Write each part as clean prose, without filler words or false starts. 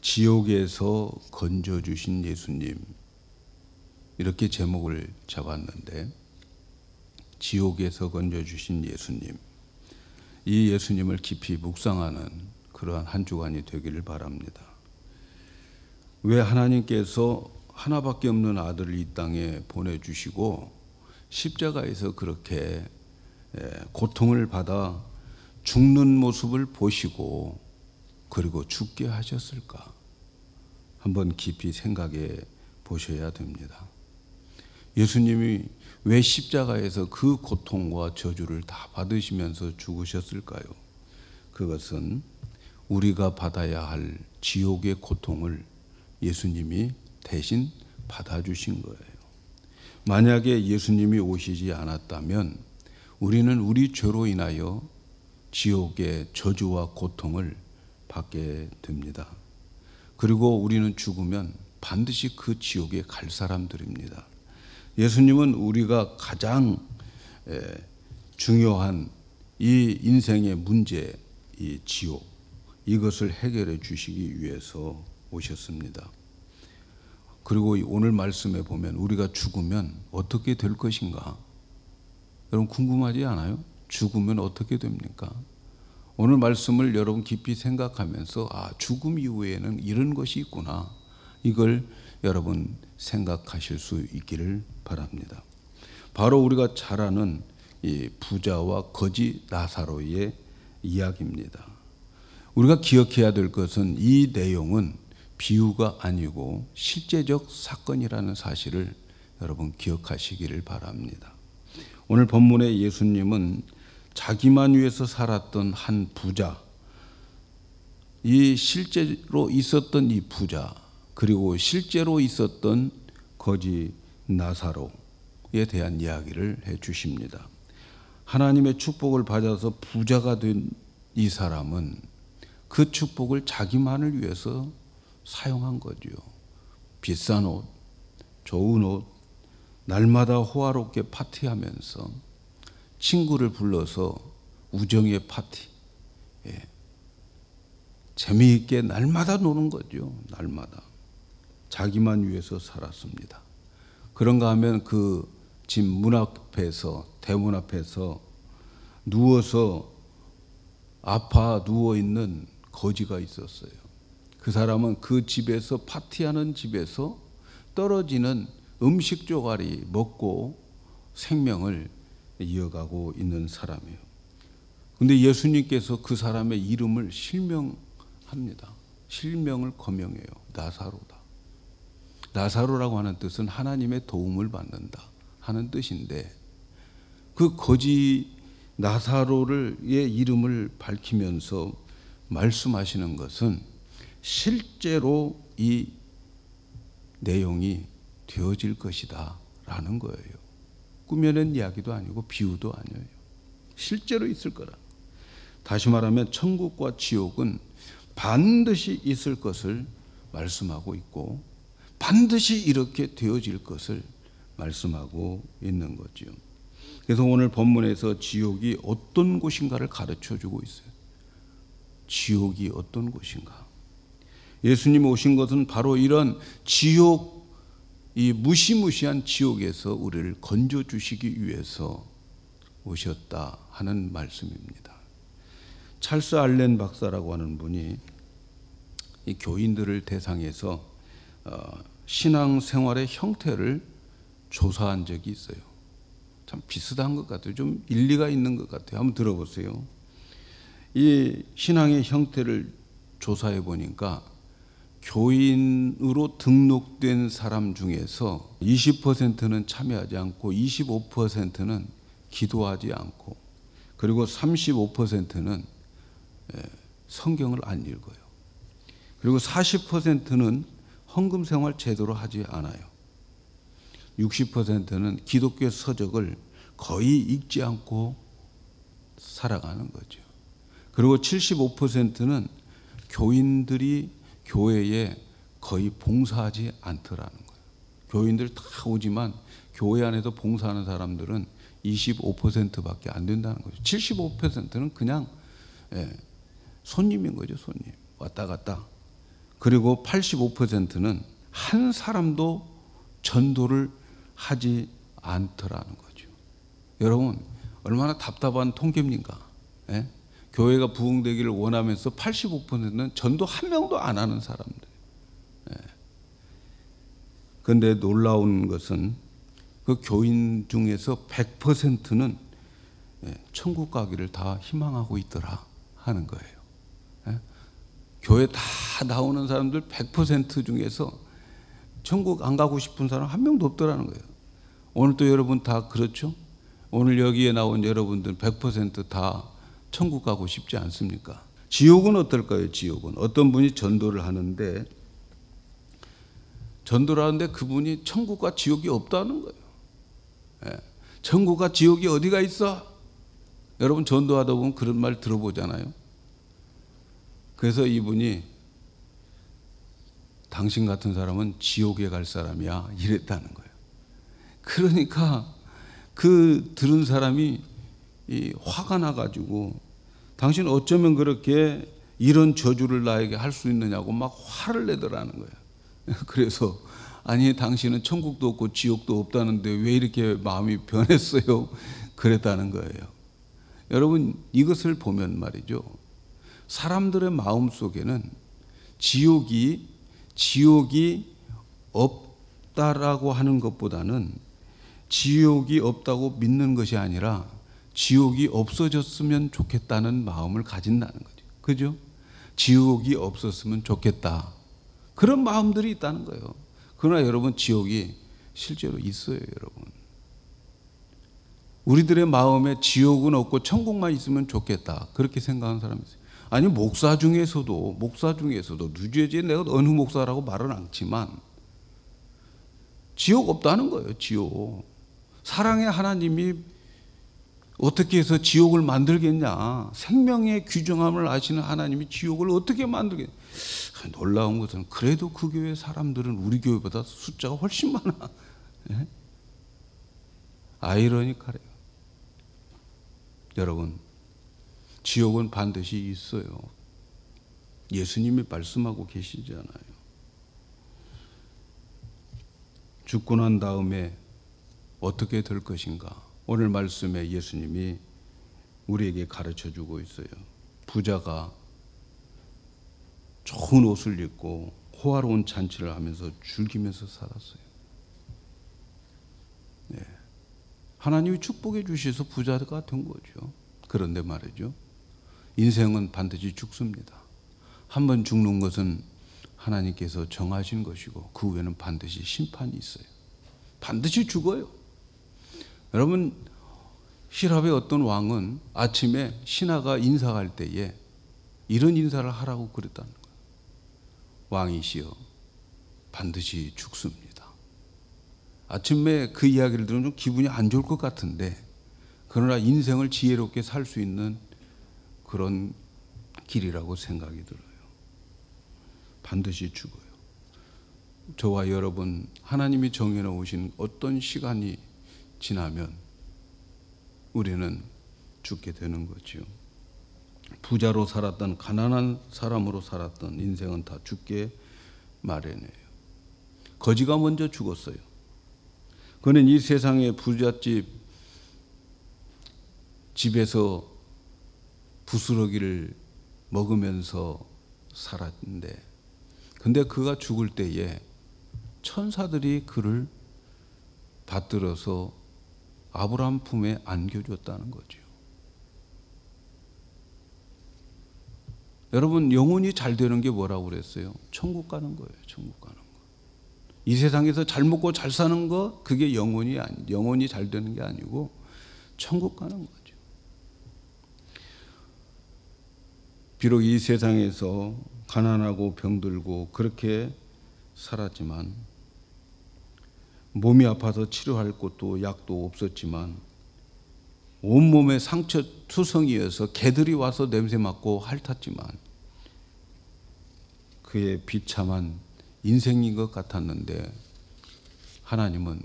지옥에서 건져주신 예수님, 이렇게 제목을 잡았는데, 지옥에서 건져주신 예수님, 이 예수님을 깊이 묵상하는 그러한 한 주간이 되기를 바랍니다. 왜 하나님께서 하나밖에 없는 아들을 이 땅에 보내주시고 십자가에서 그렇게 고통을 받아 죽는 모습을 보시고 그리고 죽게 하셨을까? 한번 깊이 생각해 보셔야 됩니다. 예수님이 왜 십자가에서 그 고통과 저주를 다 받으시면서 죽으셨을까요? 그것은 우리가 받아야 할 지옥의 고통을 예수님이 대신 받아주신 거예요. 만약에 예수님이 오시지 않았다면 우리는 우리 죄로 인하여 지옥의 저주와 고통을 받게 됩니다. 그리고 우리는 죽으면 반드시 그 지옥에 갈 사람들입니다. 예수님은 우리가 가장 중요한 이 인생의 문제, 이 지옥, 이것을 해결해 주시기 위해서 오셨습니다. 그리고 오늘 말씀에 보면 우리가 죽으면 어떻게 될 것인가? 여러분 궁금하지 않아요? 죽으면 어떻게 됩니까? 오늘 말씀을 여러분 깊이 생각하면서 죽음 이후에는 이런 것이 있구나, 이걸 여러분 생각하실 수 있기를 바랍니다. 바로 우리가 잘 아는 이 부자와 거지 나사로의 이야기입니다. 우리가 기억해야 될 것은 이 내용은 비유가 아니고 실제적 사건이라는 사실을 여러분 기억하시기를 바랍니다. 오늘 본문의 예수님은 자기만 위해서 살았던 한 부자, 이 실제로 있었던 이 부자, 그리고 실제로 있었던 거지 나사로에 대한 이야기를 해 주십니다. 하나님의 축복을 받아서 부자가 된 이 사람은 그 축복을 자기만을 위해서 사용한 거죠. 비싼 옷, 좋은 옷, 날마다 호화롭게 파티하면서 친구를 불러서 우정의 파티, 재미있게 날마다 노는 거죠. 날마다 자기만 위해서 살았습니다. 그런가 하면 그 집 문 앞에서, 대문 앞에서 누워서 아파 누워있는 거지가 있었어요. 그 사람은 그 집에서, 파티하는 집에서 떨어지는 음식 조각이 먹고 생명을 이어가고 있는 사람이에요. 그런데 예수님께서 그 사람의 이름을 실명합니다. 실명을 거명해요. 나사로다. 나사로라고 하는 뜻은 하나님의 도움을 받는다 하는 뜻인데, 그 거지 나사로의 이름을 밝히면서 말씀하시는 것은 실제로 이 내용이 되어질 것이다 라는 거예요. 꾸며낸 이야기도 아니고 비유도 아니에요. 실제로 있을 거라. 다시 말하면 천국과 지옥은 반드시 있을 것을 말씀하고 있고 반드시 이렇게 되어질 것을 말씀하고 있는 거죠. 그래서 오늘 본문에서 지옥이 어떤 곳인가를 가르쳐 주고 있어요. 지옥이 어떤 곳인가? 예수님 오신 것은 바로 이런 지옥, 이 무시무시한 지옥에서 우리를 건져 주시기 위해서 오셨다 하는 말씀입니다. 찰스 알렌 박사라고 하는 분이 이 교인들을 대상해서 신앙생활의 형태를 조사한 적이 있어요. 참 비슷한 것 같아요. 좀 일리가 있는 것 같아요. 한번 들어보세요. 이 신앙의 형태를 조사해 보니까 교인으로 등록된 사람 중에서 20%는 참여하지 않고 25%는 기도하지 않고 그리고 35%는 성경을 안 읽어요. 그리고 40%는 헌금 생활 제대로 하지 않아요. 60%는 기독교 서적을 거의 읽지 않고 살아가는 거죠. 그리고 75%는 교인들이 교회에 거의 봉사하지 않더라는 거예요. 교인들 다 오지만 교회 안에서 봉사하는 사람들은 25%밖에 안 된다는 거죠. 75%는 그냥 손님인 거죠. 손님. 왔다 갔다. 그리고 85%는 한 사람도 전도를 하지 않더라는 거죠. 여러분, 얼마나 답답한 통계입니까? 예? 교회가 부흥되기를 원하면서 85%는 전도 한 명도 안 하는 사람들. 그런데 놀라운 것은 그 교인 중에서 100%는 천국 가기를 다 희망하고 있더라 하는 거예요. 교회 다 나오는 사람들 100% 중에서 천국 안 가고 싶은 사람 한 명도 없더라는 거예요. 오늘 또 여러분 다 그렇죠? 오늘 여기에 나온 여러분들 100% 다 천국 가고 싶지 않습니까? 지옥은 어떨까요? 지옥은 어떤 분이 전도를 하는데 그분이 천국과 지옥이 없다는 거예요. 천국과 지옥이 어디가 있어? 여러분 전도하다 보면 그런 말 들어보잖아요. 그래서 이분이 당신 같은 사람은 지옥에 갈 사람이야 이랬다는 거예요. 그러니까 그 들은 사람이 화가 나가지고 당신 어쩌면 그렇게 이런 저주를 나에게 할 수 있느냐고 막 화를 내더라는 거예요. 그래서 아니 당신은 천국도 없고 지옥도 없다는데 왜 이렇게 마음이 변했어요? 그랬다는 거예요. 여러분 이것을 보면 말이죠. 사람들의 마음 속에는 지옥이 없다라고 하는 것보다는 지옥이 없다고 믿는 것이 아니라 지옥이 없어졌으면 좋겠다는 마음을 가진다는 거죠. 그죠? 지옥이 없었으면 좋겠다. 그런 마음들이 있다는 거예요. 그러나 여러분 지옥이 실제로 있어요, 여러분. 우리들의 마음에 지옥은 없고 천국만 있으면 좋겠다. 그렇게 생각하는 사람이 있어요. 아니 목사 중에서도 누주에지 내가 어느 목사라고 말은 않지만 지옥 없다는 거예요. 지옥. 사랑의 하나님이 어떻게 해서 지옥을 만들겠냐. 생명의 규정함을 아시는 하나님이 지옥을 어떻게 만들겠냐. 놀라운 것은 그래도 그 교회 사람들은 우리 교회보다 숫자가 훨씬 많아. 예? 아이러니컬해요. 여러분 지옥은 반드시 있어요. 예수님이 말씀하고 계시잖아요. 죽고 난 다음에 어떻게 될 것인가. 오늘 말씀에 예수님이 우리에게 가르쳐 주고 있어요. 부자가 좋은 옷을 입고 호화로운 잔치를 하면서 즐기면서 살았어요. 네. 하나님이 축복해 주셔서 부자가 된 거죠. 그런데 말이죠. 인생은 반드시 죽습니다. 한번 죽는 것은 하나님께서 정하신 것이고 그 후에는 반드시 심판이 있어요. 반드시 죽어요. 여러분 히랍의 어떤 왕은 아침에 신하가 인사할 때에 이런 인사를 하라고 그랬다는 거예요. 왕이시여 반드시 죽습니다. 아침에 그 이야기를 들으면 좀 기분이 안 좋을 것 같은데 그러나 인생을 지혜롭게 살 수 있는 그런 길이라고 생각이 들어요. 반드시 죽어요. 저와 여러분 하나님이 정해놓으신 어떤 시간이 지나면 우리는 죽게 되는 거지요. 부자로 살았던 가난한 사람으로 살았던 인생은 다 죽게 마련해요. 거지가 먼저 죽었어요. 그는 이 세상의 부잣집 집에서 부스러기를 먹으면서 살았는데 근데 그가 죽을 때에 천사들이 그를 받들어서 아브라함 품에 안겨줬다는 거죠. 여러분 영혼이 잘 되는 게 뭐라고 그랬어요? 천국 가는 거예요. 천국 가는 거. 이 세상에서 잘 먹고 잘 사는 거 그게 영혼이 잘 되는 게 아니고 천국 가는 거죠. 비록 이 세상에서 가난하고 병들고 그렇게 살았지만 몸이 아파서 치료할 곳도 약도 없었지만 온몸에 상처 투성이어서 개들이 와서 냄새 맡고 핥았지만 그의 비참한 인생인 것 같았는데 하나님은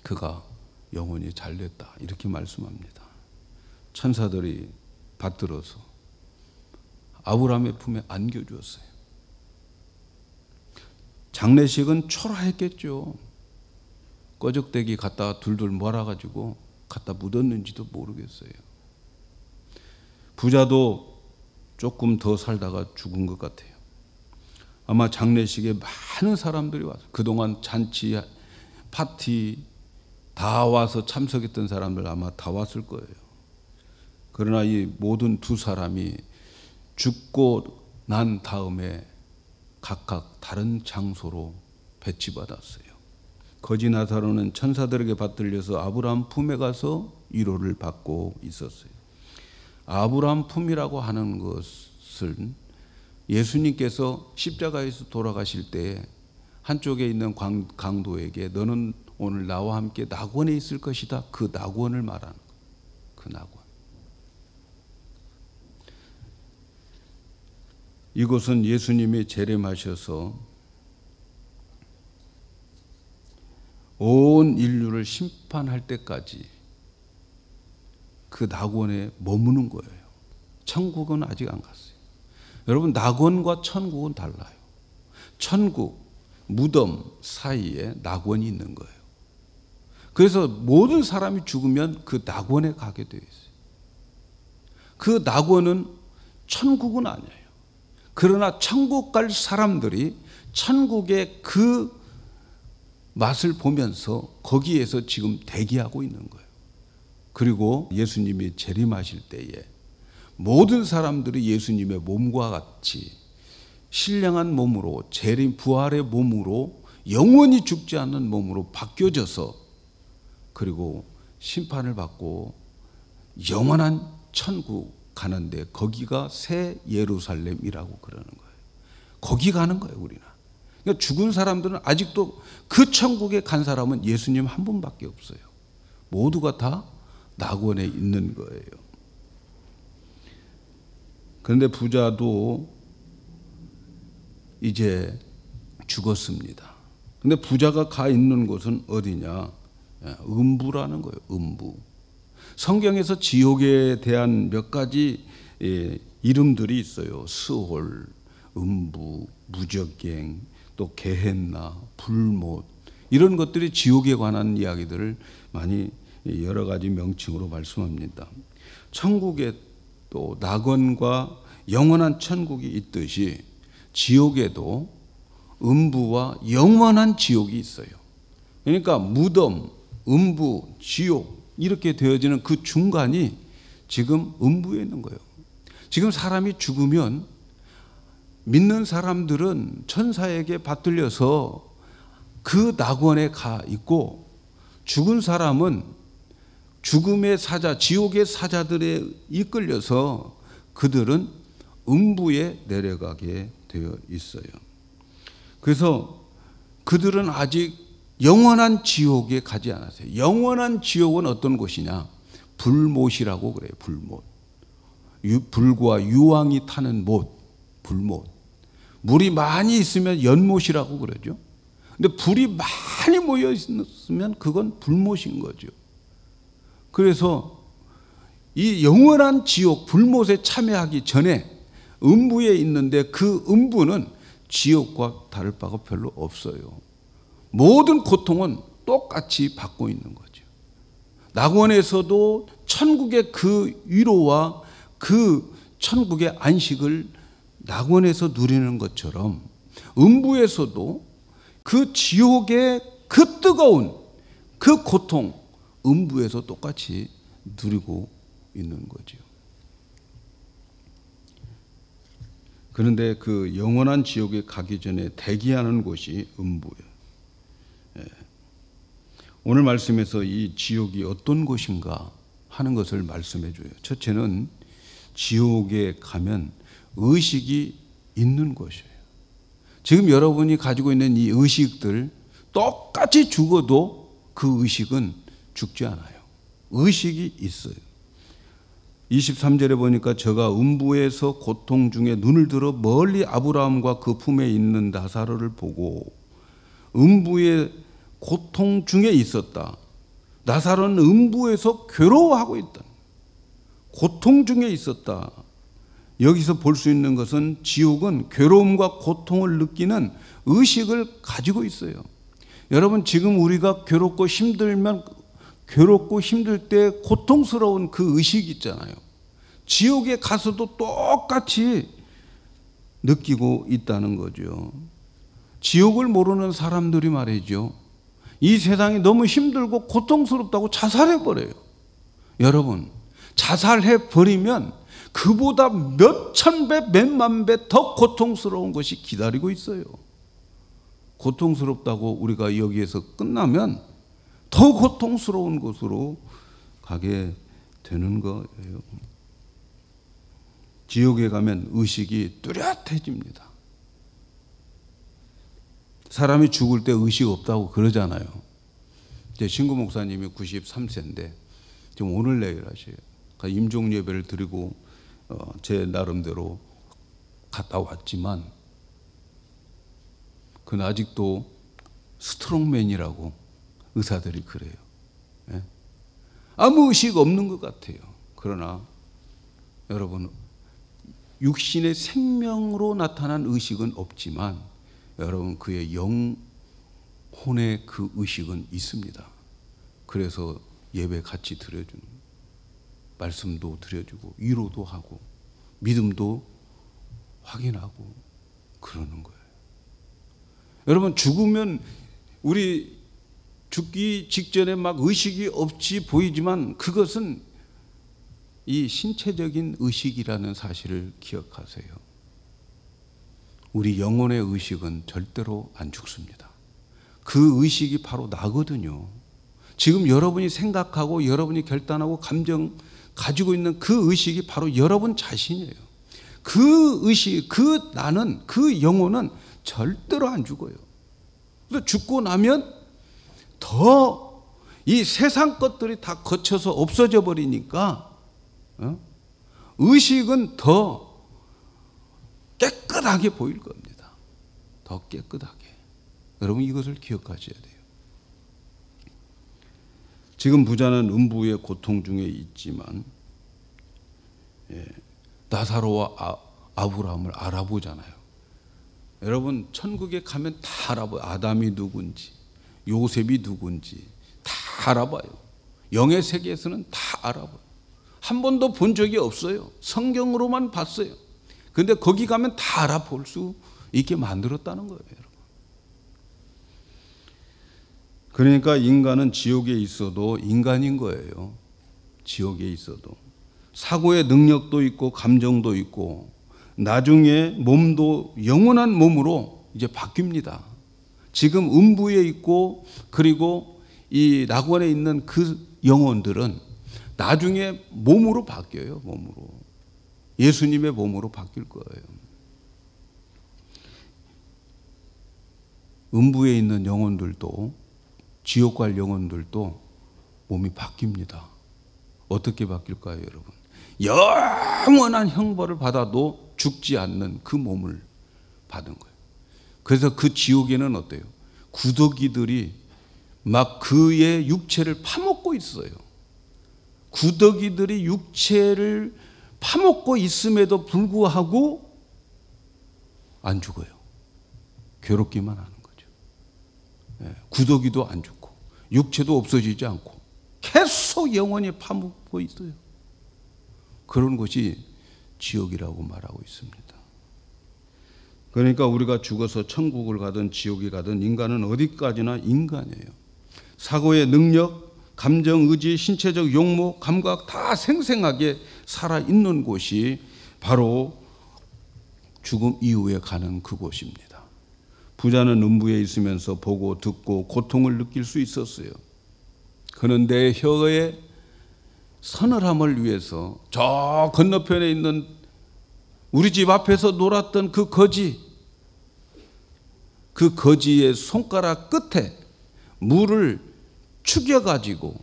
그가 영혼이 잘 됐다 이렇게 말씀합니다. 천사들이 받들어서 아브라함의 품에 안겨주었어요. 장례식은 초라했겠죠. 꺼적대기 갖다 둘둘 몰아가지고 갖다 묻었는지도 모르겠어요. 부자도 조금 더 살다가 죽은 것 같아요. 아마 장례식에 많은 사람들이 와서 그동안 잔치, 파티 다 와서 참석했던 사람들 아마 다 왔을 거예요. 그러나 이 모든 두 사람이 죽고 난 다음에 각각 다른 장소로 배치받았어요. 거지 나사로는 천사들에게 받들려서 아브라함 품에 가서 위로를 받고 있었어요. 아브라함 품이라고 하는 것은 예수님께서 십자가에서 돌아가실 때 한쪽에 있는 강도에게 너는 오늘 나와 함께 낙원에 있을 것이다. 그 낙원을 말하는 거예요. 그 낙원. 이곳은 예수님이 재림하셔서 온 인류를 심판할 때까지 그 낙원에 머무는 거예요. 천국은 아직 안 갔어요. 여러분, 낙원과 천국은 달라요. 천국, 무덤 사이에 낙원이 있는 거예요. 그래서 모든 사람이 죽으면 그 낙원에 가게 되어 있어요. 그 낙원은 천국은 아니에요. 그러나 천국 갈 사람들이 천국의 그 맛을 보면서 거기에서 지금 대기하고 있는 거예요. 그리고 예수님이 재림하실 때에 모든 사람들이 예수님의 몸과 같이 신령한 몸으로 재림 부활의 몸으로 영원히 죽지 않는 몸으로 바뀌어져서 그리고 심판을 받고 영원한 천국 가는데 거기가 새 예루살렘이라고 그러는 거예요. 거기 가는 거예요, 우리는. 그러니까 죽은 사람들은 아직도 그 천국에 간 사람은 예수님 한 분밖에 없어요. 모두가 다 낙원에 있는 거예요. 그런데 부자도 이제 죽었습니다. 근데 부자가 가 있는 곳은 어디냐? 음부라는 거예요. 음부. 성경에서 지옥에 대한 몇 가지 이름들이 있어요. 스홀, 음부, 무적갱, 또 게헨나, 불못, 이런 것들이 지옥에 관한 이야기들을 많이 여러 가지 명칭으로 말씀합니다. 천국에 또 낙원과 영원한 천국이 있듯이 지옥에도 음부와 영원한 지옥이 있어요. 그러니까 무덤, 음부, 지옥 이렇게 되어지는 그 중간이 지금 음부에 있는 거예요. 지금 사람이 죽으면 믿는 사람들은 천사에게 받들려서 그 낙원에 가 있고 죽은 사람은 죽음의 사자, 지옥의 사자들에 이끌려서 그들은 음부에 내려가게 되어 있어요. 그래서 그들은 아직 영원한 지옥에 가지 않았어요. 영원한 지옥은 어떤 곳이냐? 불못이라고 그래요. 불못. 불과 유황이 타는 못, 불못. 물이 많이 있으면 연못이라고 그러죠. 근데 불이 많이 모여 있으면 그건 불못인 거죠. 그래서 이 영원한 지옥, 불못에 참여하기 전에 음부에 있는데 그 음부는 지옥과 다를 바가 별로 없어요. 모든 고통은 똑같이 받고 있는 거죠. 낙원에서도 천국의 그 위로와 그 천국의 안식을 낙원에서 누리는 것처럼 음부에서도 그 지옥의 그 뜨거운 그 고통 음부에서 똑같이 누리고 있는 거죠. 그런데 그 영원한 지옥에 가기 전에 대기하는 곳이 음부예요. 오늘 말씀에서 이 지옥이 어떤 곳인가 하는 것을 말씀해 줘요. 첫째는 지옥에 가면 의식이 있는 곳이에요. 지금 여러분이 가지고 있는 이 의식들 똑같이 죽어도 그 의식은 죽지 않아요. 의식이 있어요. 23절에 보니까 저가 음부에서 고통 중에 눈을 들어 멀리 아브라함과 그 품에 있는 나사로를 보고 음부의 고통 중에 있었다. 나사로는 음부에서 괴로워하고 있다. 고통 중에 있었다. 여기서 볼 수 있는 것은 지옥은 괴로움과 고통을 느끼는 의식을 가지고 있어요. 여러분, 지금 우리가 괴롭고 힘들 때 고통스러운 그 의식 있잖아요. 지옥에 가서도 똑같이 느끼고 있다는 거죠. 지옥을 모르는 사람들이 말이죠, 이 세상이 너무 힘들고 고통스럽다고 자살해버려요. 여러분, 자살해버리면 그보다 몇천 배, 몇만 배 더 고통스러운 것이 기다리고 있어요. 고통스럽다고 우리가 여기에서 끝나면 더 고통스러운 곳으로 가게 되는 거예요. 지옥에 가면 의식이 뚜렷해집니다. 사람이 죽을 때 의식 없다고 그러잖아요. 제 신구 목사님이 93세인데 지금 오늘 내일 하셔요. 임종 예배를 드리고 제 나름대로 갔다 왔지만 그는 아직도 스트롱맨이라고 의사들이 그래요. 예? 아무 의식 없는 것 같아요. 그러나 여러분, 육신의 생명으로 나타난 의식은 없지만 여러분, 그의 영혼의 그 의식은 있습니다. 그래서 예배 같이 드려주는, 말씀도 드려주고 위로도 하고 믿음도 확인하고 그러는 거예요. 여러분, 죽으면 우리 죽기 직전에 막 의식이 없이 보이지만 그것은 이 신체적인 의식이라는 사실을 기억하세요. 우리 영혼의 의식은 절대로 안 죽습니다. 그 의식이 바로 나거든요. 지금 여러분이 생각하고 여러분이 결단하고 감정 가지고 있는 그 의식이 바로 여러분 자신이에요. 그 의식, 그 나는, 그 영혼은 절대로 안 죽어요. 그래서 죽고 나면 더 이 세상 것들이 다 거쳐서 없어져 버리니까 의식은 더 깨끗하게 보일 겁니다. 더 깨끗하게. 여러분, 이것을 기억하셔야 돼요. 지금 부자는 음부의 고통 중에 있지만 나사로와 아브라함을 알아보잖아요. 여러분, 천국에 가면 다 알아봐요. 아담이 누군지, 요셉이 누군지 다 알아봐요. 영의 세계에서는 다 알아봐요. 한 번도 본 적이 없어요. 성경으로만 봤어요. 그런데 거기 가면 다 알아볼 수 있게 만들었다는 거예요, 여러분. 그러니까 인간은 지옥에 있어도 인간인 거예요. 지옥에 있어도. 사고의 능력도 있고 감정도 있고 나중에 몸도 영원한 몸으로 이제 바뀝니다. 지금 음부에 있고 그리고 이 낙원에 있는 그 영혼들은 나중에 몸으로 바뀌어요. 몸으로. 예수님의 몸으로 바뀔 거예요. 음부에 있는 영혼들도, 지옥 갈 영혼들도 몸이 바뀝니다. 어떻게 바뀔까요, 여러분? 영원한 형벌을 받아도 죽지 않는 그 몸을 받은 거예요. 그래서 그 지옥에는 어때요? 구더기들이 막 그의 육체를 파먹고 있어요. 구더기들이 육체를 파먹고 있음에도 불구하고 안 죽어요. 괴롭기만 하는 거죠. 구더기도 안 죽고 육체도 없어지지 않고 계속 영원히 파먹고 있어요. 그런 것이 지옥이라고 말하고 있습니다. 그러니까 우리가 죽어서 천국을 가든 지옥에 가든 인간은 어디까지나 인간이에요. 사고의 능력, 감정, 의지, 신체적 용모, 감각 다 생생하게 살아있는 곳이 바로 죽음 이후에 가는 그곳입니다. 부자는 음부에 있으면서 보고 듣고 고통을 느낄 수 있었어요. 그는 내 혀의 서늘함을 위해서 저 건너편에 있는 우리 집 앞에서 놀았던 그 거지, 그 거지의 손가락 끝에 물을 축여가지고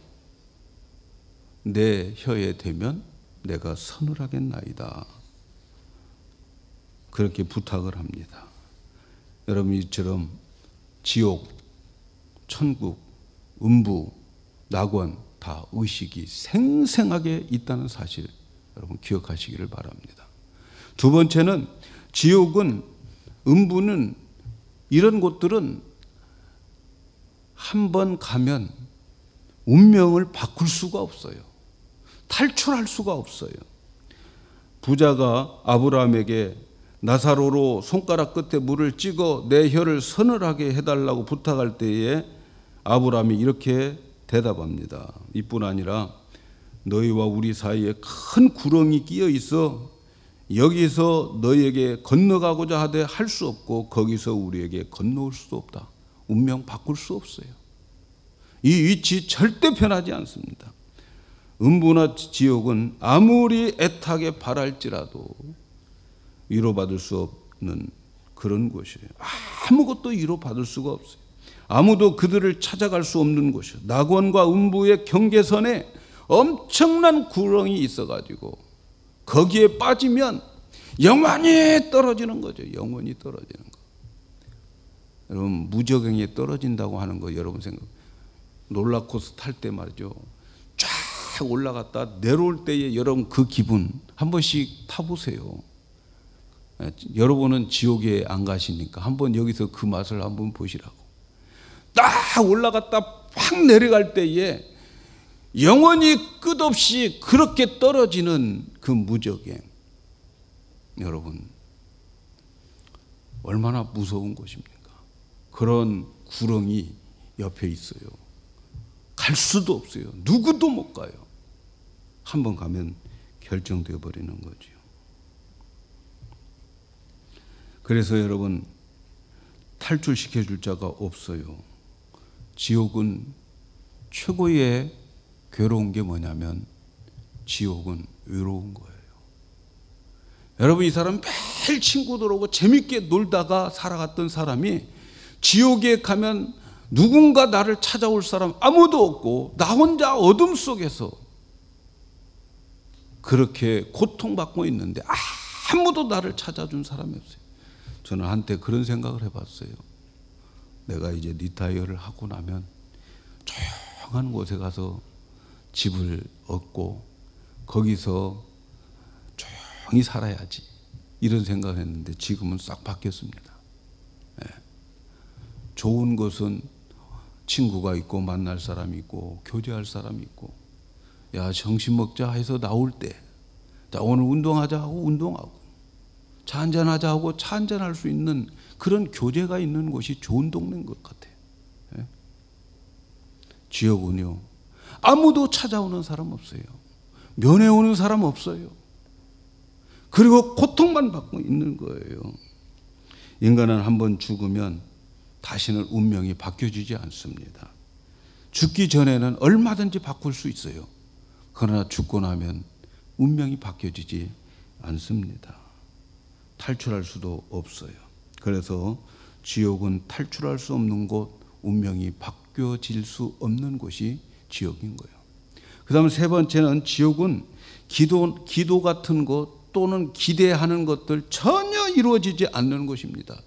내 혀에 대면 내가 서늘하겠나이다. 그렇게 부탁을 합니다. 여러분, 이처럼 지옥, 천국, 음부, 낙원 다 의식이 생생하게 있다는 사실 여러분 기억하시기를 바랍니다. 두 번째는 지옥은, 음부는, 이런 곳들은 한번 가면 운명을 바꿀 수가 없어요. 탈출할 수가 없어요. 부자가 아브라함에게 나사로로 손가락 끝에 물을 찍어 내 혀를 서늘하게 해달라고 부탁할 때에 아브라함이 이렇게 대답합니다. 이뿐 아니라 너희와 우리 사이에 큰 구렁이 끼어 있어 여기서 너희에게 건너가고자 하되 할 수 없고 거기서 우리에게 건너올 수도 없다. 운명 바꿀 수 없어요. 이 위치 절대 변하지 않습니다. 음부나 지옥은 아무리 애타게 바랄지라도 위로받을 수 없는 그런 곳이에요. 아무것도 위로받을 수가 없어요. 아무도 그들을 찾아갈 수 없는 곳이에요. 낙원과 음부의 경계선에 엄청난 구렁이 있어가지고 거기에 빠지면 영원히 떨어지는 거죠. 영원히 떨어지는 거. 여러분, 무저갱에 떨어진다고 하는 거 여러분 생각, 롤러코스터 탈 때 말이죠. 쫙 올라갔다 내려올 때에 여러분 그 기분 한 번씩 타보세요. 여러분은 지옥에 안 가시니까 한번 여기서 그 맛을 한번 보시라고. 딱 올라갔다 확 내려갈 때에 영원히 끝없이 그렇게 떨어지는 그 무저갱, 여러분 얼마나 무서운 곳입니까? 그런 구렁이 옆에 있어요. 갈 수도 없어요. 누구도 못 가요. 한번 가면 결정되어 버리는 거죠. 그래서 여러분, 탈출시켜 줄 자가 없어요. 지옥은 최고의 괴로운 게 뭐냐면 지옥은 외로운 거예요. 여러분, 이 사람 매일 친구들하고 재밌게 놀다가 살아갔던 사람이 지옥에 가면 누군가 나를 찾아올 사람 아무도 없고 나 혼자 어둠 속에서 그렇게 고통받고 있는데 아무도 나를 찾아준 사람이 없어요. 저는 한때 그런 생각을 해봤어요. 내가 이제 리타이어를 하고 나면 조용한 곳에 가서 집을 얻고 거기서 조용히 살아야지, 이런 생각을 했는데 지금은 싹 바뀌었습니다. 네. 좋은 곳은 친구가 있고 만날 사람이 있고 교제할 사람이 있고, 야 정신 먹자 해서 나올 때, 자 오늘 운동하자 하고 운동하고, 차 한잔하자 하고 차 한잔할 수 있는 그런 교제가 있는 곳이 좋은 동네인 것 같아요. 네? 지옥은요, 아무도 찾아오는 사람 없어요. 면회오는 사람 없어요. 그리고 고통만 받고 있는 거예요. 인간은 한번 죽으면 다시는 운명이 바뀌어지지 않습니다. 죽기 전에는 얼마든지 바꿀 수 있어요. 그러나 죽고 나면 운명이 바뀌어지지 않습니다. 탈출할 수도 없어요. 그래서 지옥은 탈출할 수 없는 곳, 운명이 바뀌어질 수 없는 곳이 지옥인 거예요. 그 다음 세 번째는 지옥은 기도 같은 것 또는 기대하는 것들 전혀 이루어지지 않는 곳입니다.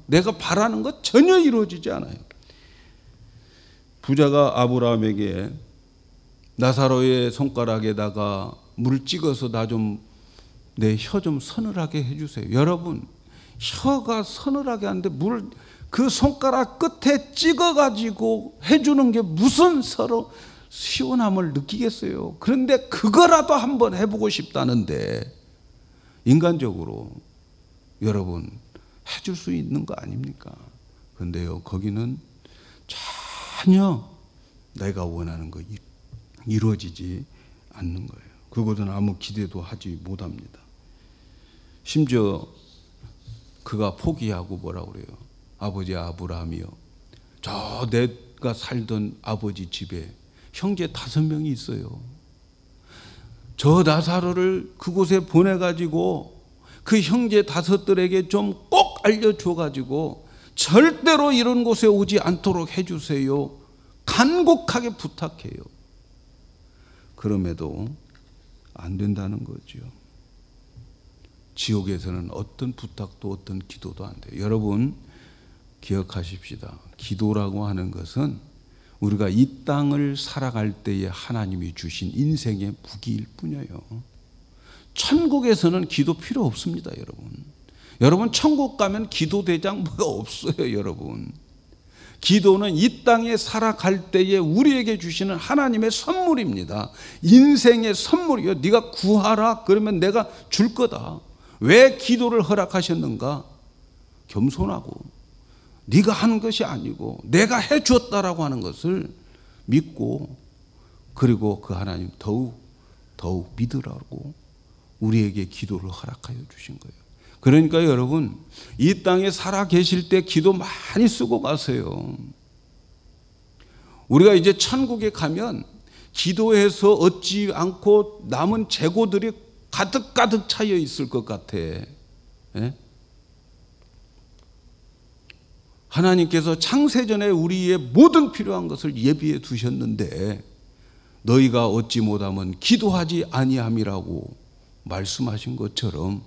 내가 바라는 것 전혀 이루어지지 않아요. 부자가 아브라함에게 나사로의 손가락에다가 물을 찍어서 내 혀 좀 서늘하게 해주세요. 여러분, 혀가 서늘하게 하는데 물을 그 손가락 끝에 찍어가지고 해주는 게 무슨 서로 시원함을 느끼겠어요. 그런데 그거라도 한번 해보고 싶다는데 인간적으로 여러분 해줄 수 있는 거 아닙니까? 그런데요, 거기는 전혀 내가 원하는 거 이루어지지 않는 거예요. 그것은 아무 기대도 하지 못합니다. 심지어 그가 포기하고 뭐라고 그래요? 아버지 아브라함이요, 저 내가 살던 아버지 집에 형제 5명이 있어요. 저 나사로를 그곳에 보내가지고 그 형제 5들에게 좀 꼭 알려줘가지고 절대로 이런 곳에 오지 않도록 해주세요. 간곡하게 부탁해요. 그럼에도 안 된다는 거죠. 지옥에서는 어떤 부탁도 어떤 기도도 안 돼요. 여러분 기억하십시다. 기도라고 하는 것은 우리가 이 땅을 살아갈 때에 하나님이 주신 인생의 무기일 뿐이에요. 천국에서는 기도 필요 없습니다, 여러분. 여러분 천국 가면 기도 대장 뭐가 없어요, 여러분. 기도는 이 땅에 살아갈 때에 우리에게 주시는 하나님의 선물입니다. 인생의 선물이요. 네가 구하라 그러면 내가 줄 거다. 왜 기도를 허락하셨는가? 겸손하고 네가 하는 것이 아니고 내가 해 주었다라고 하는 것을 믿고, 그리고 그 하나님 더욱 믿으라고 우리에게 기도를 허락하여 주신 거예요. 그러니까 여러분, 이 땅에 살아 계실 때 기도 많이 쓰고 가세요. 우리가 이제 천국에 가면 기도해서 얻지 않고 남은 재고들이 가득 차여 있을 것 같아. 예? 하나님께서 창세전에 우리의 모든 필요한 것을 예비해 두셨는데 너희가 얻지 못하면 기도하지 아니함이라고 말씀하신 것처럼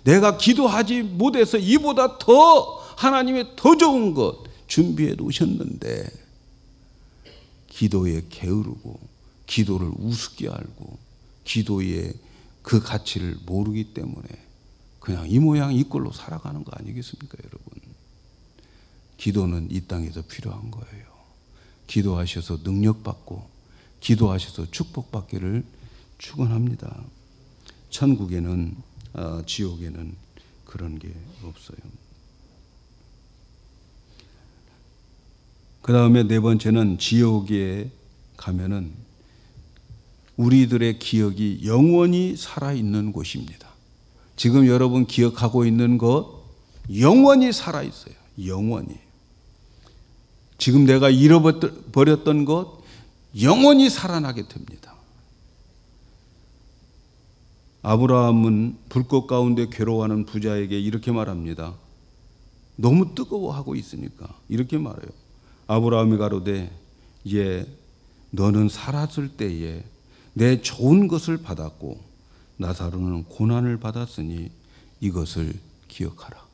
내가 기도하지 못해서 이보다 더 하나님의 더 좋은 것 준비해 놓으셨는데 기도에 게으르고 기도를 우습게 알고 기도의 그 가치를 모르기 때문에 그냥 이 모양 이 꼴로 살아가는 거 아니겠습니까, 여러분? 기도는 이 땅에서 필요한 거예요. 기도하셔서 능력받고 기도하셔서 축복받기를 축원합니다. 천국에는 지옥에는 그런 게 없어요. 그 다음에 네 번째는 지옥에 가면은 우리들의 기억이 영원히 살아있는 곳입니다. 지금 여러분 기억하고 있는 것 영원히 살아있어요. 영원히. 지금 내가 잃어버렸던 것 영원히 살아나게 됩니다. 아브라함은 불꽃 가운데 괴로워하는 부자에게 이렇게 말합니다. 너무 뜨거워하고 있으니까 이렇게 말해요. 아브라함이 가로되 예, 너는 살았을 때에 내 좋은 것을 받았고 나사로는 고난을 받았으니 이것을 기억하라.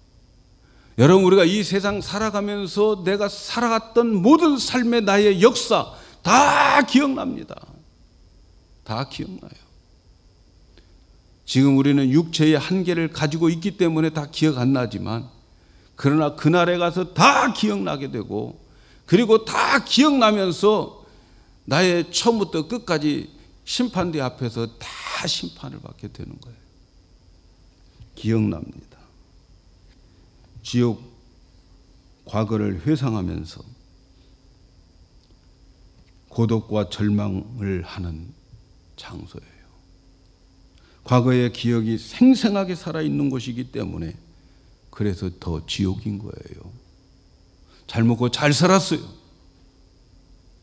여러분, 우리가 이 세상 살아가면서 내가 살아갔던 모든 삶의 나의 역사 다 기억납니다. 다 기억나요. 지금 우리는 육체의 한계를 가지고 있기 때문에 다 기억 안 나지만, 그러나 그날에 가서 다 기억나게 되고, 그리고 다 기억나면서 나의 처음부터 끝까지 심판대 앞에서 다 심판을 받게 되는 거예요. 기억납니다. 지옥 과거를 회상하면서 고독과 절망을 하는 장소예요. 과거의 기억이 생생하게 살아있는 곳이기 때문에 그래서 더 지옥인 거예요. 잘 먹고 잘 살았어요.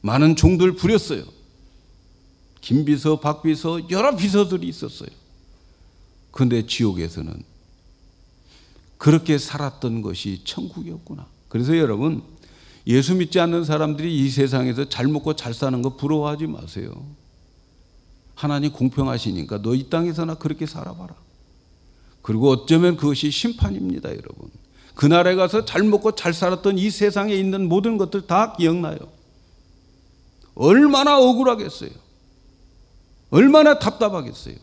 많은 종들 부렸어요. 김비서, 박비서, 여러 비서들이 있었어요. 그런데 지옥에서는 그렇게 살았던 것이 천국이었구나. 그래서 여러분, 예수 믿지 않는 사람들이 이 세상에서 잘 먹고 잘 사는 거 부러워하지 마세요. 하나님 공평하시니까 너 이 땅에서나 그렇게 살아봐라. 그리고 어쩌면 그것이 심판입니다, 여러분. 그날에 가서 잘 먹고 잘 살았던 이 세상에 있는 모든 것들 다 기억나요. 얼마나 억울하겠어요. 얼마나 답답하겠어요.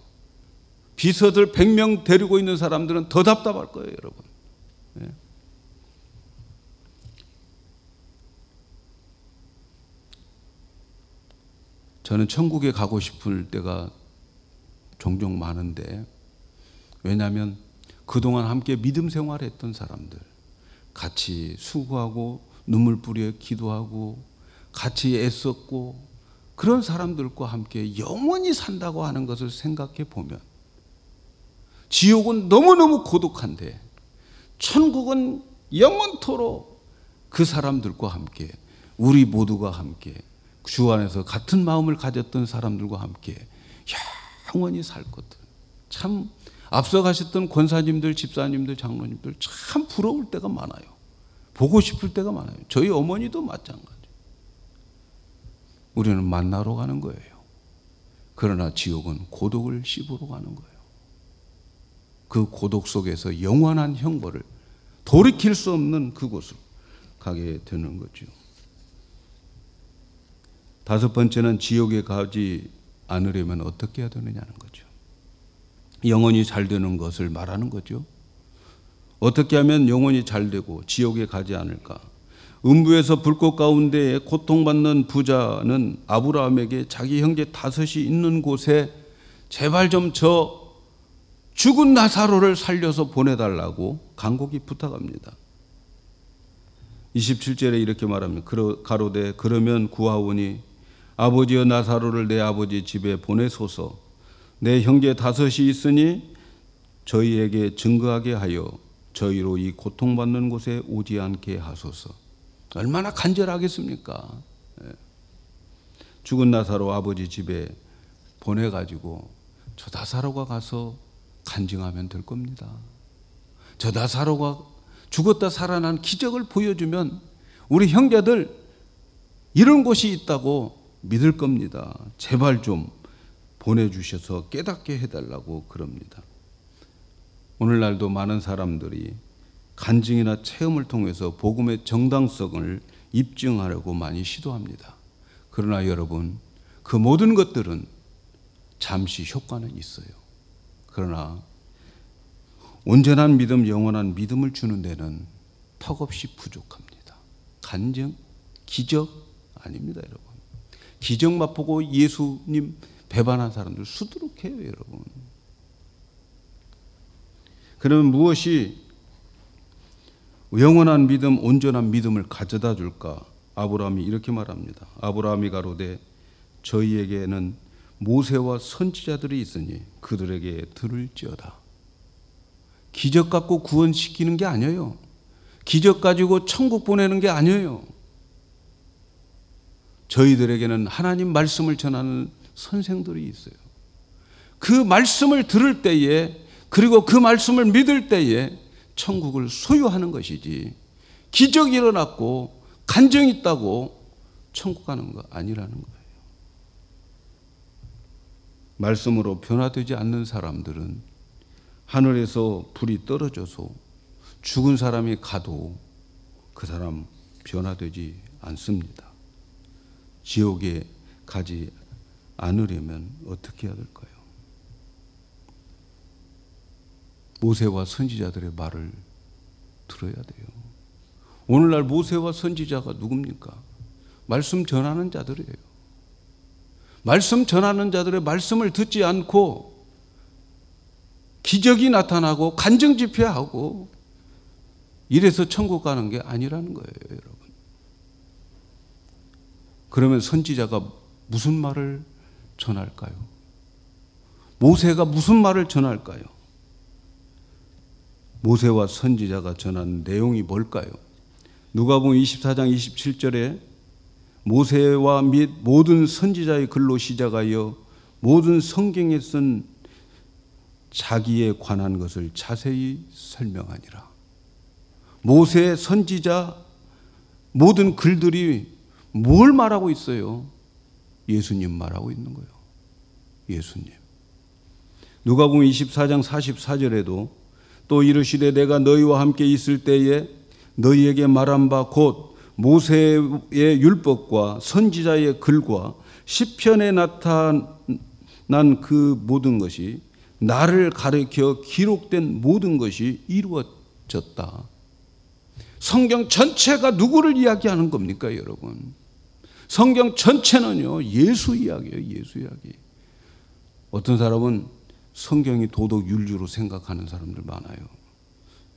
비서들 100명 데리고 있는 사람들은 더 답답할 거예요, 여러분. 네. 저는 천국에 가고 싶을 때가 종종 많은데, 왜냐하면 그동안 함께 믿음 생활했던 사람들, 같이 수고하고 눈물 뿌려 기도하고 같이 애썼고 그런 사람들과 함께 영원히 산다고 하는 것을 생각해 보면 지옥은 너무너무 고독한데 천국은 영원토록 그 사람들과 함께, 우리 모두가 함께 주 안에서 같은 마음을 가졌던 사람들과 함께 영원히 살 것들. 참 앞서 가셨던 권사님들, 집사님들, 장로님들 참 부러울 때가 많아요. 보고 싶을 때가 많아요. 저희 어머니도 마찬가지. 우리는 만나러 가는 거예요. 그러나 지옥은 고독을 씹으러 가는 거예요. 그 고독 속에서 영원한 형벌을 돌이킬 수 없는 그곳으로 가게 되는 거죠. 다섯 번째는 지옥에 가지 않으려면 어떻게 해야 되느냐는 거죠. 영혼이 잘 되는 것을 말하는 거죠. 어떻게 하면 영혼이 잘 되고 지옥에 가지 않을까? 음부에서 불꽃 가운데에 고통받는 부자는 아브라함에게 자기 형제 5이 있는 곳에 제발 좀 저 죽은 나사로를 살려서 보내달라고 간곡히 부탁합니다. 27절에 이렇게 말합니다. 가로되 그러면 구하오니 아버지여 나사로를 내 아버지 집에 보내소서. 내 형제 5이 있으니 저희에게 증거하게 하여 저희로 이 고통받는 곳에 오지 않게 하소서. 얼마나 간절하겠습니까? 죽은 나사로 아버지 집에 보내가지고 저 나사로가 가서 간증하면 될 겁니다. 저 나사로가 죽었다 살아난 기적을 보여주면 우리 형제들 이런 곳이 있다고 믿을 겁니다. 제발 좀 보내주셔서 깨닫게 해달라고 그럽니다. 오늘날도 많은 사람들이 간증이나 체험을 통해서 복음의 정당성을 입증하려고 많이 시도합니다. 그러나 여러분, 그 모든 것들은 잠시 효과는 있어요. 그러나 온전한 믿음, 영원한 믿음을 주는 데는 턱없이 부족합니다. 간증, 기적 아닙니다, 여러분. 기적 맛보고 예수님 배반한 사람들 수두룩해요, 여러분. 그러면 무엇이 영원한 믿음, 온전한 믿음을 가져다 줄까? 아브라함이 이렇게 말합니다. 아브라함이 가로되 저희에게는 모세와 선지자들이 있으니 그들에게 들을지어다. 기적 갖고 구원시키는 게 아니에요. 기적 가지고 천국 보내는 게 아니에요. 저희들에게는 하나님 말씀을 전하는 선생들이 있어요. 그 말씀을 들을 때에, 그리고 그 말씀을 믿을 때에 천국을 소유하는 것이지, 기적이 일어났고 간증이 있다고 천국 가는 거 아니라는 거예요. 말씀으로 변화되지 않는 사람들은 하늘에서 불이 떨어져서 죽은 사람이 가도 그 사람 변화되지 않습니다. 지옥에 가지 않으려면 어떻게 해야 될까요? 모세와 선지자들의 말을 들어야 돼요. 오늘날 모세와 선지자가 누굽니까? 말씀 전하는 자들이에요. 말씀 전하는 자들의 말씀을 듣지 않고 기적이 나타나고 간증 집회하고 이래서 천국 가는 게 아니라는 거예요, 여러분. 그러면 선지자가 무슨 말을 전할까요? 모세가 무슨 말을 전할까요? 모세와 선지자가 전하는 내용이 뭘까요? 누가복음 24장 27절에 모세와 및 모든 선지자의 글로 시작하여 모든 성경에 쓴 자기에 관한 것을 자세히 설명하니라. 모세, 선지자, 모든 글들이 뭘 말하고 있어요? 예수님 말하고 있는 거예요. 예수님. 누가복음 24장 44절에도 또 이르시되 내가 너희와 함께 있을 때에 너희에게 말한 바 곧 모세의 율법과 선지자의 글과 시편에 나타난 그 모든 것이 나를 가리켜 기록된 모든 것이 이루어졌다. 성경 전체가 누구를 이야기하는 겁니까, 여러분? 성경 전체는요, 예수 이야기예요, 예수 이야기. 어떤 사람은 성경이 도덕 윤리로 생각하는 사람들 많아요.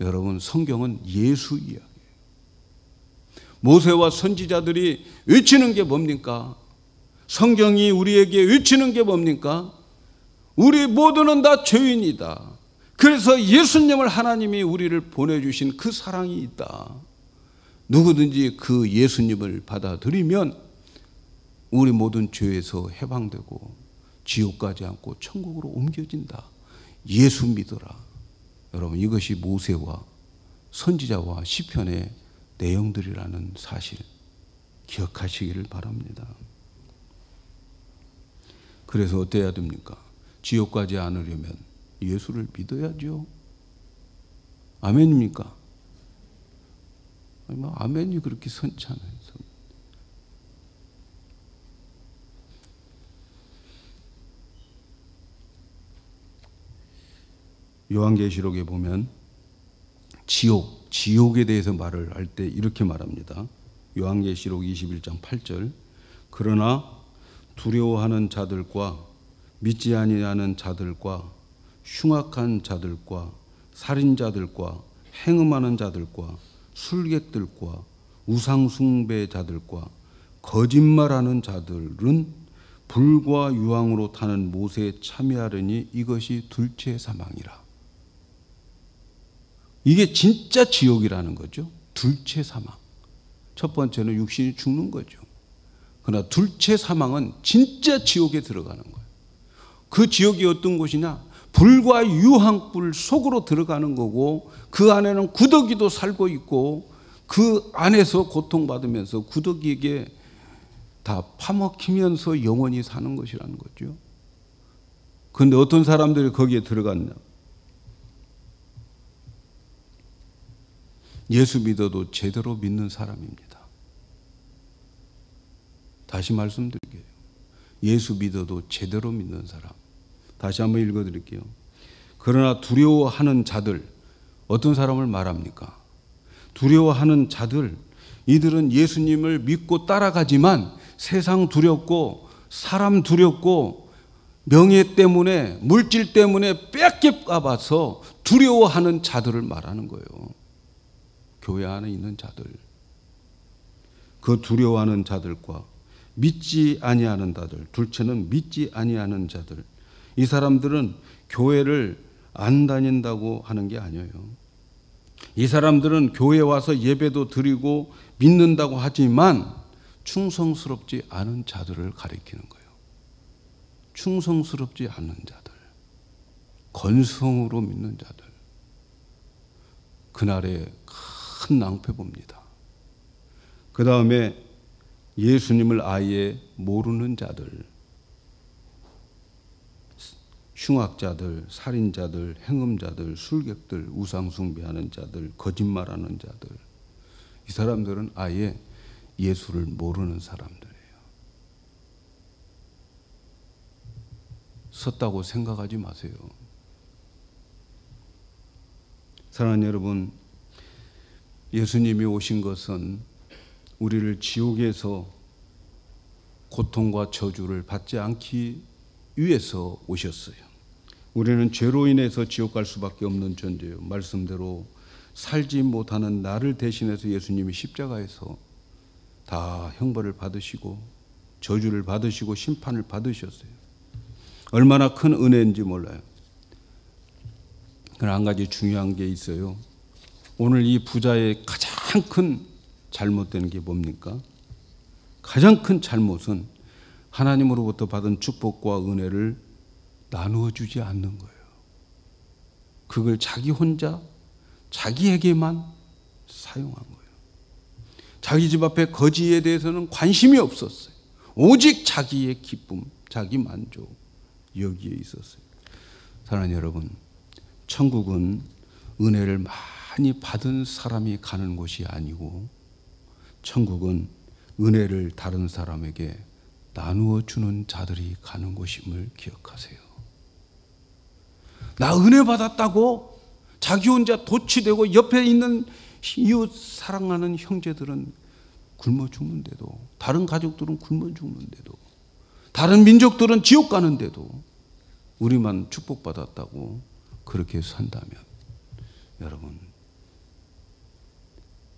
여러분, 성경은 예수 이야기예요. 모세와 선지자들이 외치는 게 뭡니까? 성경이 우리에게 외치는 게 뭡니까? 우리 모두는 다 죄인이다. 그래서 예수님을 하나님이 우리를 보내주신 그 사랑이 있다. 누구든지 그 예수님을 받아들이면 우리 모든 죄에서 해방되고 지옥 가지 않고 천국으로 옮겨진다. 예수 믿어라. 여러분, 이것이 모세와 선지자와 시편의 내용들이라는 사실 기억하시기를 바랍니다. 그래서 어때야 됩니까? 지옥 가지 않으려면 예수를 믿어야죠. 아멘입니까? 아멘이 그렇게 선잖아요. 요한계시록에 보면 지옥에 대해서 말을 할 때 이렇게 말합니다. 요한계시록 21장 8절. 그러나 두려워하는 자들과 믿지 아니하는 자들과 흉악한 자들과 살인자들과 행음하는 자들과 술객들과 우상숭배자들과 거짓말하는 자들은 불과 유황으로 타는 못에 참여하려니 이것이 둘째 사망이라. 이게 진짜 지옥이라는 거죠. 둘째 사망. 첫 번째는 육신이 죽는 거죠. 그러나 둘째 사망은 진짜 지옥에 들어가는 거예요. 그 지옥이 어떤 곳이냐? 불과 유황불 속으로 들어가는 거고, 그 안에는 구더기도 살고 있고, 그 안에서 고통받으면서 구더기에게 다 파먹히면서 영원히 사는 것이라는 거죠. 그런데 어떤 사람들이 거기에 들어갔냐? 예수 믿어도 제대로 믿는 사람입니다. 다시 말씀드릴게요. 예수 믿어도 제대로 믿는 사람. 다시 한번 읽어드릴게요. 그러나 두려워하는 자들, 어떤 사람을 말합니까? 두려워하는 자들, 이들은 예수님을 믿고 따라가지만 세상 두렵고 사람 두렵고 명예 때문에 물질 때문에 뺏길까 봐서 두려워하는 자들을 말하는 거예요. 교회 안에 있는 자들. 그 두려워하는 자들과 믿지 아니하는 자들, 둘째는 믿지 아니하는 자들. 이 사람들은 교회를 안 다닌다고 하는 게 아니에요. 이 사람들은 교회에 와서 예배도 드리고 믿는다고 하지만 충성스럽지 않은 자들을 가리키는 거예요. 충성스럽지 않은 자들, 건성으로 믿는 자들. 그날에 큰 낭패 봅니다. 그 다음에 예수님을 아예 모르는 자들, 흉악자들, 살인자들, 행음자들, 술객들, 우상숭배하는 자들, 거짓말하는 자들. 이 사람들은 아예 예수를 모르는 사람들이에요. 섰다고 생각하지 마세요. 사랑하는 여러분, 예수님이 오신 것은 우리를 지옥에서 고통과 저주를 받지 않기 위해서 오셨어요. 우리는 죄로 인해서 지옥 갈 수밖에 없는 존재예요. 말씀대로 살지 못하는 나를 대신해서 예수님이 십자가에서 다 형벌을 받으시고 저주를 받으시고 심판을 받으셨어요. 얼마나 큰 은혜인지 몰라요. 그러나 한 가지 중요한 게 있어요. 오늘 이 부자의 가장 큰 잘못된 게 뭡니까? 가장 큰 잘못은 하나님으로부터 받은 축복과 은혜를 나누어 주지 않는 거예요. 그걸 자기 혼자 자기에게만 사용한 거예요. 자기 집 앞에 거지에 대해서는 관심이 없었어요. 오직 자기의 기쁨, 자기 만족 여기에 있었어요. 사랑하는 여러분, 천국은 은혜를 많이 받은 사람이 가는 곳이 아니고 천국은 은혜를 다른 사람에게 나누어 주는 자들이 가는 곳임을 기억하세요. 나 은혜 받았다고 자기 혼자 도취되고 옆에 있는 이웃 사랑하는 형제들은 굶어 죽는데도, 다른 가족들은 굶어 죽는데도, 다른 민족들은 지옥 가는데도 우리만 축복받았다고 그렇게 산다면 여러분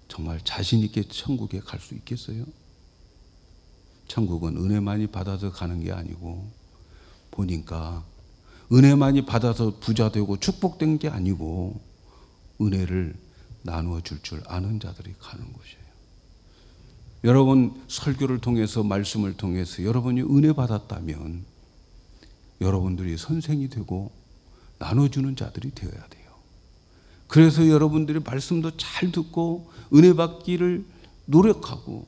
정말 자신 있게 천국에 갈 수 있겠어요? 천국은 은혜 많이 받아서 가는 게 아니고 보니까 은혜 많이 받아서 부자 되고 축복된 게 아니고 은혜를 나누어 줄 아는 자들이 가는 곳이에요. 여러분 설교를 통해서 말씀을 통해서 여러분이 은혜 받았다면 여러분들이 선생이 되고 나눠주는 자들이 되어야 돼요. 그래서 여러분들이 말씀도 잘 듣고 은혜 받기를 노력하고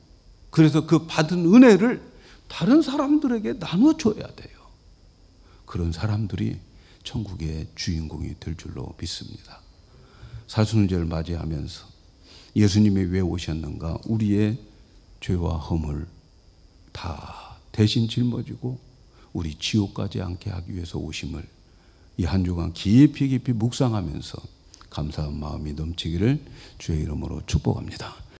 그래서 그 받은 은혜를 다른 사람들에게 나눠줘야 돼요. 그런 사람들이 천국의 주인공이 될 줄로 믿습니다. 사순절을 맞이하면서 예수님이 왜 오셨는가? 우리의 죄와 허물 다 대신 짊어지고 우리 지옥 가지 않게 하기 위해서 오심을 이 한 주간 깊이 묵상하면서 감사한 마음이 넘치기를 주의 이름으로 축복합니다.